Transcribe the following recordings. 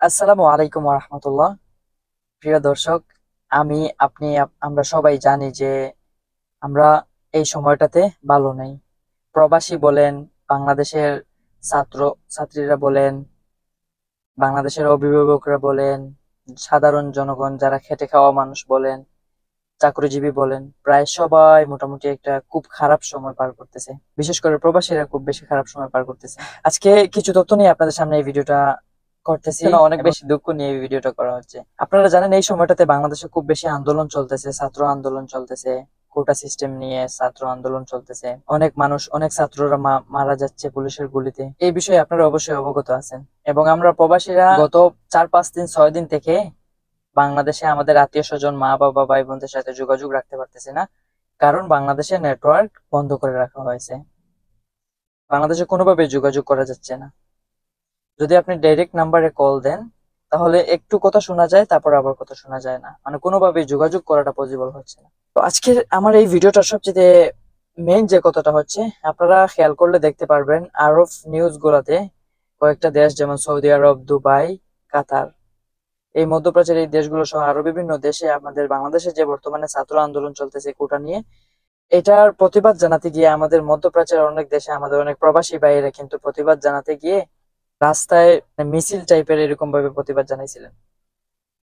আসসালামু আলাইকুম রাহমাতুল্লাহ। প্রিয় দর্শক, আমি আপনি আমরা সবাই জানি যে আমরা এই সময়টাতে ভালো নেই। প্রবাসী বলেন, বাংলাদেশের ছাত্র ছাত্রীরা বলেন, বাংলাদেশের অভিভাবকরা বলেন, সাধারণ জনগণ যারা খেটে খাওয়া মানুষ বলেন, চাকরিজীবী বলেন, প্রায় সবাই মোটামুটি একটা খুব খারাপ সময় পার করতেছে। বিশেষ করে প্রবাসীরা খুব বেশি খারাপ সময় পার করতেছে। আজকে কিছু তথ্য নিয়ে আপনাদের সামনে এই ভিডিওটা করতেছি। অনেক বেশি দুঃখ নিয়ে এই ভিডিওটা করা হচ্ছে। আপনারা জানেন এই সময়টাতে বাংলাদেশে খুব বেশি আন্দোলন চলতেছে, ছাত্র আন্দোলন চলতেছে, কোটা সিস্টেম নিয়ে ছাত্র আন্দোলন চলতেছে। অনেক মানুষ, অনেক ছাত্ররা মারা যাচ্ছে পুলিশের গুলিতে। এই বিষয়ে আপনারা অবশ্যই অবগত আছেন। এবং আমরা প্রবাসীরা গত 4-5 দিন 6 দিন থেকে বাংলাদেশে আমাদের আত্মীয় স্বজন, মা বাবা, ভাই বোনদের সাথে যোগাযোগ রাখতে পারতেছি না, কারণ বাংলাদেশে নেটওয়ার্ক বন্ধ করে রাখা হয়েছে। বাংলাদেশে কোনোভাবে যোগাযোগ করা যাচ্ছে না। যদি আপনি ডাইরেক্ট নাম্বারে কল দেন তাহলে একটু কথা শোনা যায়, তারপর আবার কথা শোনা যায় না, মানে কোনোভাবে যোগাযোগ করাটা পসিবল হচ্ছে না। তো আজকের আমার এই ভিডিওটার সবচেয়ে মেইন যে কথাটা হচ্ছে, আপনারা খেয়াল করলে দেখতে পারবেন আরব নিউজ গুলাতে কয়েকটা দেশ যেমন সৌদি আরব, দুবাই, কাতার, এই মধ্যপ্রাচ্যের এই দেশগুলো সহ আরো বিভিন্ন দেশে আমাদের বাংলাদেশে যে বর্তমানে ছাত্র আন্দোলন চলতেছে কোটা নিয়ে, এটার প্রতিবাদ জানাতে গিয়ে আমাদের মধ্যপ্রাচ্যের অনেক দেশে আমাদের অনেক প্রবাসী ভাইয়েরা কিন্তু প্রতিবাদ জানাতে গিয়ে রাস্তায় মিছিল টাইপের এরকম ভাবে প্রতিবাদ জানাইছিলেন,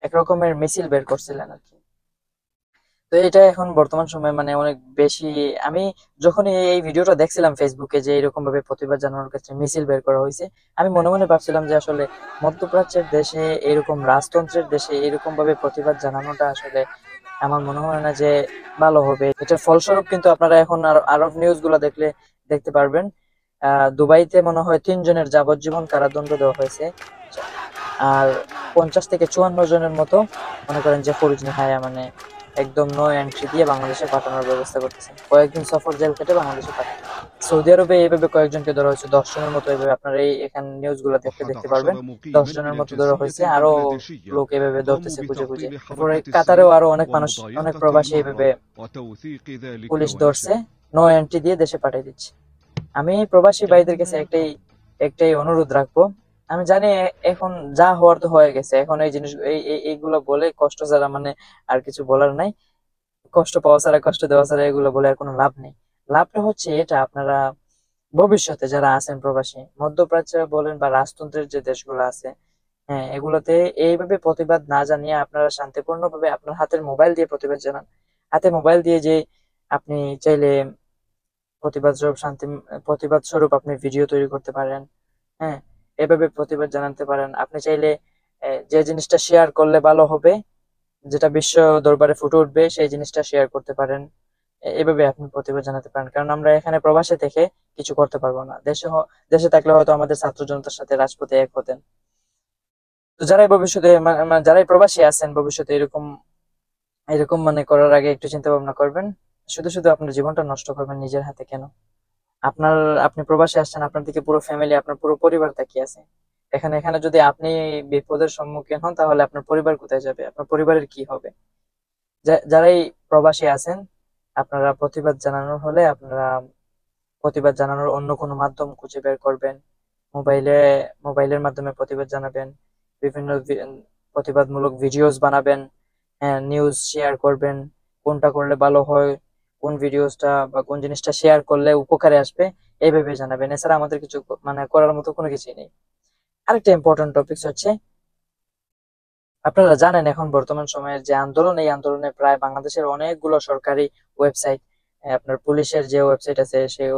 একরকমের মিছিল বের করছিলেন আর কি। তো এটা এখন বর্তমান সময়ে মানে অনেক বেশি, আমি যখন এই ভিডিওটা দেখছিলাম ফেসবুকে যে এরকম ভাবে প্রতিবাদ জানানোর ক্ষেত্রে মিছিল বের করা হয়েছে, আমি মনে মনে ভাবছিলাম যে আসলে মধ্যপ্রাচ্যের দেশে, এরকম রাজতন্ত্রের দেশে এরকম ভাবে প্রতিবাদ জানানোটা আসলে আমার মনে হয় না যে ভালো হবে। এটার ফলস্বরূপ কিন্তু আপনারা এখন আরব নিউজ গুলা দেখলে দেখতে পারবেন, দুবাইতে মনে হয় 3 জনের যাবজ্জীবন কারাদণ্ড দেওয়া হয়েছে। আর 50 থেকে 54 জনের মতো মনে করেন যে ফরিজ হায়া, মানে একদম নো এন্ট্রি দিয়ে বাংলাদেশে পাঠানোর ব্যবস্থা করতেছে, কয়েকদিন সফর জেল কেটে বাংলাদেশে পাঠানো। সৌদি আরবে এইভাবে কয়েকজনকে ধরা হয়েছে, 10 জনের মতো। এইভাবে আপনারা এই এখানে নিউজ গুলো দেখতে أحد দেখতে পারবেন, عشر দশ مقيما জনের إلى মতো ধরা جنسية হয়েছে, আরো بنغلاديشية লোক এভাবে قاموا ধরতেছে খুঁজে খুঁজে। بتعطيل তারপরে حركة কাতারেও السير আরো অনেক মানুষ, অনেক ومضايقة প্রবাসী المهرة এভাবে وتوثيق ذلك পুলিশ ধরছে, ونشره. নো এন্ট্রি দিয়ে দেশে পাঠিয়ে দিচ্ছে। আমি প্রবাসী ভাইদের কাছে إن একটাই একটাই অনুরোধ রাখবো। আমি জানি এখন যা হওয়ার তো হয়ে গেছে, এখন এই জিনিস এইগুলো বলে কষ্ট ছাড়া মানে আর কিছু বলার নাই। কষ্ট পাওয়া ছাড়া, কষ্ট দেওয়া ছাড়া এগুলো বলে আর কোনো লাভ নেই। লাভটা হচ্ছে এটা, আপনারা ভবিষ্যতে যারা আছেন প্রবাসী, মধ্যপ্রাচ্য বলেন বা রাজতন্ত্রের যে দেশগুলো আছে, হ্যাঁ, এগুলোতে এইভাবে প্রতিবাদ না জানিয়ে আপনারা শান্তিপূর্ণভাবে আপনার হাতের মোবাইল দিয়ে প্রতিবাদ জানান। হাতে মোবাইল দিয়ে যে আপনি চাইলে প্রতিবাদ স্বরূপ আপনি ভিডিও তৈরি করতে পারেন। হ্যাঁ, এভাবে প্রতিবাদ জানাতে পারেন। আপনি চাইলে যে জিনিসটা শেয়ার করলে ভালো হবে, যেটা বিশ্ব দরবারে ফুটে উঠবে, সেই জিনিসটা শেয়ার করতে পারেন। এভাবে আপনি প্রতিবাদ জানাতে পারেন, কারণ আমরা এখানে প্রবাসে থেকে কিছু করতে পারবো না। দেশে থাকলে হয়তো আমাদের ছাত্র জনতার সাথে রাজপথে এক হতেন। তো যারাই ভবিষ্যতে যারাই প্রবাসী আছেন, ভবিষ্যতে এরকম এরকম মানে করার আগে একটু চিন্তা ভাবনা করবেন। শুধু শুধু আপনার জীবনটা নষ্ট করবেন নিজের হাতে কেন? আপনার আপনি প্রবাসে আসছেন, আপনার দিকে পুরো ফ্যামিলি, আপনার পুরো পরিবার তাকিয়ে আছে। এখানে এখানে যদি আপনি বিপদের সম্মুখীন হন, তাহলে আপনার পরিবার কোথায় যাবে? আপনার পরিবারের কি হবে? যারাই প্রবাসী আছেন, আপনারা প্রতিবাদ জানানোর হলে আপনারা প্রতিবাদ জানানোর অন্য কোনো মাধ্যম খুঁজে বের করবেন। মোবাইলে মোবাইলের মাধ্যমে প্রতিবাদ জানাবেন, বিভিন্ন প্রতিবাদমূলক ভিডিওস বানাবেন, হ্যাঁ, নিউজ শেয়ার করবেন, কোনটা করলে ভালো হয়, কোন ভিডিওসটা বা কোন জিনিসটা শেয়ার করলে উপকারে আসবে, এইভাবে জানাবেন। এছাড়া আমাদের কিছু মানে করার মতো কোনো কিছুই নেই। আরেকটা ইম্পর্টেন্ট টপিক হচ্ছে, আপনারা জানেন এখন বর্তমান সময়ের যে আন্দোলন, এই আন্দোলনে প্রায় বাংলাদেশের অনেকগুলো সরকারি ওয়েবসাইট, আপনার পুলিশের যে ওয়েবসাইট আছে সেই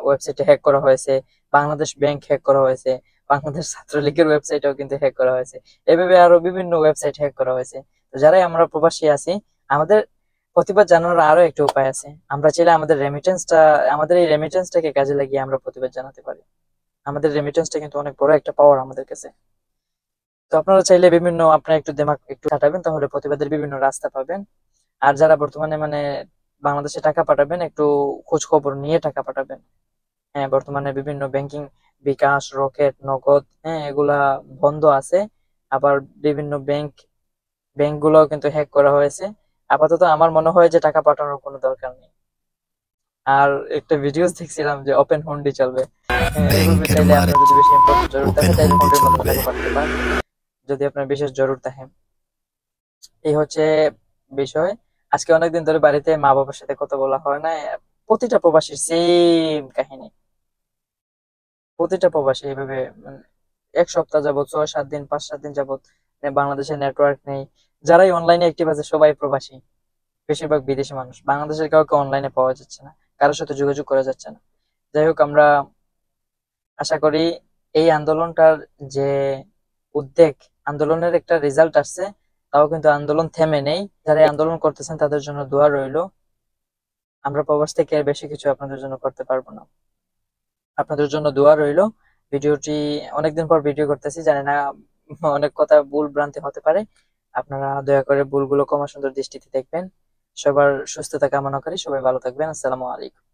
ওয়েবসাইটে হ্যাক করা হয়েছে, বাংলাদেশ ব্যাংক হ্যাক করা হয়েছে, বাংলাদেশ ছাত্রলীগের ওয়েবসাইটেও কিন্তু হ্যাক করা হয়েছে, এভাবে আরো বিভিন্ন ওয়েবসাইট হ্যাক করা হয়েছে। তো যারাই আমরা প্রবাসী আছি, আমাদের প্রতিবাদ জানানোর আরো একটা উপায় আছে। আমরা চাইলে আমাদের এই রেমিটেন্সটাকে কাজে লাগিয়ে আমরা প্রতিবাদ জানাতে পারি। আমাদের রেমিটেন্সটা কিন্তু অনেক বড় একটা পাওয়ার আমাদের কাছে। তো আপনারা চাইলে বিভিন্ন, আপনার একটু দিমাগ একটু খাটাবেন, তাহলে প্রতিবাদের বিভিন্ন রাস্তা পাবেন। আর যারা বর্তমানে মানে বাংলাদেশে টাকা পাঠাবেন, একটু খোঁজ খবর নিয়ে টাকা পাঠাবেন। হ্যাঁ, বর্তমানে বিভিন্ন ব্যাংকিং, বিকাশ, রকেট, নগদ, হ্যাঁ, এগুলা বন্ধ আছে। আবার বিভিন্ন ব্যাংক গুলো কিন্তু হ্যাক করা হয়েছে। আপাতত আমার মনে হয় যে টাকা পাঠানোর কোনো দরকার নেই। আর একটা ভিডিও দেখছিলাম যে ওপেন হুন্ডি চলবে। হ্যাঁ, এভাবে ব্যাংকের চাইলে আপনার যদি মাধ্যমে বেশি ইম্পর্টেন্ট জরুরি থাকে ওপেন তাইলে হুন্ডি হুন্ডির মাধ্যমে চলবে। টাকা পাঠাতে পারেন। যদি আপনার বিশেষ জরুরি থাকে। এই হচ্ছে বিষয়। আজকে অনেকদিন ধরে বাড়িতে মা বাবার সাথে কথা বলা হয় না। প্রতিটা প্রবাসীর সেম কাহিনী, প্রতিটা প্রবাসী এইভাবে মানে 1 সপ্তাহ যাবত, 6-7 দিন, 5-7 দিন যাবত বাংলাদেশে নেটওয়ার্ক নেই। যারাই অনলাইনে অ্যাক্টিভ আছে সবাই প্রবাসী, বেশিরভাগ বিদেশি মানুষ। বাংলাদেশের কাউকে অনলাইনে পাওয়া যাচ্ছে না, কারোর সাথে যোগাযোগ করা যাচ্ছে না। যাই হোক, আমরা আশা করি এই আন্দোলনটার যে উদ্যোগ, আন্দোলনের একটা রেজাল্ট আসছে। তাও কিন্তু আন্দোলন থেমে নেই। যারা এই আন্দোলন করতেছেন তাদের জন্য দোয়া রইলো। আমরা প্রবাস থেকে আর বেশি কিছু আপনাদের জন্য করতে পারবো না, আপনাদের জন্য দোয়া রইলো। ভিডিওটি অনেকদিন পর ভিডিও করতেছি, জানি না অনেক কথা ভুল ভ্রান্তি হতে পারে। আপনারা দয়া করে ভুলগুলো ক্ষমা সুন্দর দৃষ্টিতে দেখবেন। সবার সুস্থতা কামনা করি, সবাই ভালো থাকবেন। আসসালামু আলাইকুম।